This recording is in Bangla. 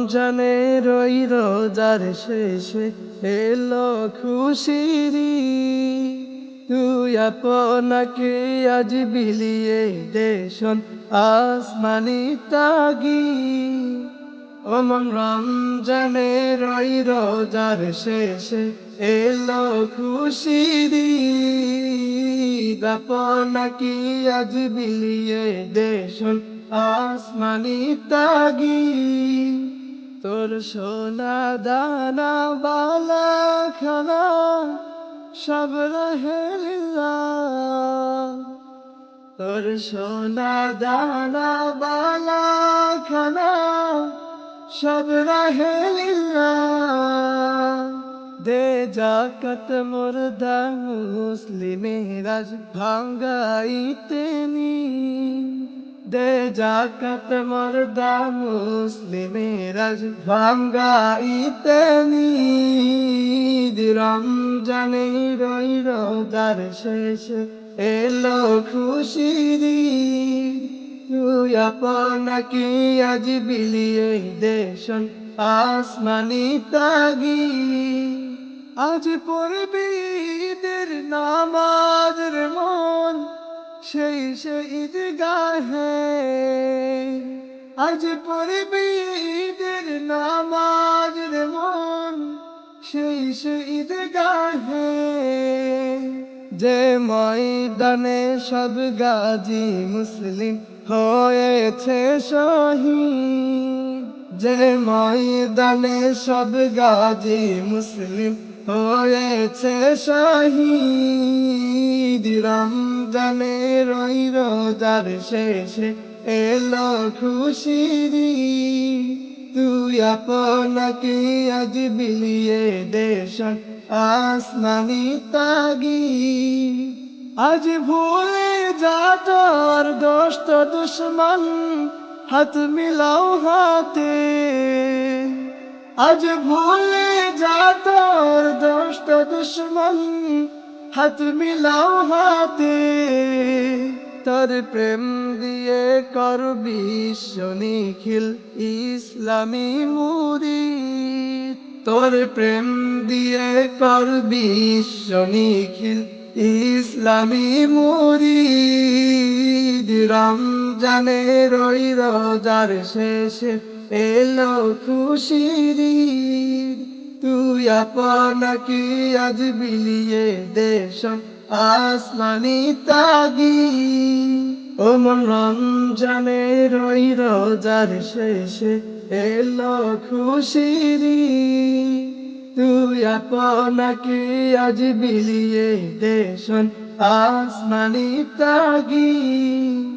রমজানের ওই রোজার শেষে এলো খুশির ঈদ। তুই আপনাকে আজ বিলিয়ে দে শোন আসমানি তাগিদ। ওমন রমজানের ওই রোজার শেষে এলো খুশির ঈদ। আপনাকে আজ বিলিয়ে দে শোন আসমানি তাগিদ। তোর সোনা দানা বালা খানা সব রহে লিল্লাহ। তোর সোনা দানা বালা খানা সব রহে লিল্লাহ। দে জাকাত মুর্দা মুসলিমের আজ ভাঙ্গাইতে নি। দে জাকাত মুর্দা মুসলিমের আজ ভাঙ্গাইতে নি। রমজানের ওই রোজার শেষে এলো খুশির ঈদ। তুই আপনাকে আজ বিলিয়ে দে শোন আসমানি তাগিদ। আজ পড়বি ঈদের নামাজ রে মন সেই ঈদগাহে। আজ পড়বি ঈদের নামাজ রে মন সেই ঈদগাহে। যে ময়দানে সব গাজী মুসলিম হয়েছে শহীদ। যে ময়দানে সব গাজী মুসলিম হয়েছে শহীদ। রমজানের ওই রোজার শেষে এলো খুশির ঈদ। তুই আপনাকে আজ বিলিয়ে দে শোন আসমানি তাগিদ। আজ ভুলে যা তোর দোস্ত দুশ্মন হাত মিলাও হাতে। আজ ভুলে যা তোর দোস্ত দুশ্মন হাত মিলাও হাতে। তোর প্রেম দিয়ে করবি বিশ্ব নিখিল ইসলামী মুরিদ। তোর প্রেম দিয়ে করবি বিশ্ব নিখিল ইসলামী মুরিদ। রমজানের ওই রোজার শেষে এলো খুশির ঈদ। তুই আপনাকে আজ বিলিয়ে দে শোন আসমানি তাগিদ। ওমন রমজানের ওই রোজার শেষে এলো খুশির ঈদ। তুই আপনাকে আজ বিলিয়ে দে শোন আসমানি তাগিদ।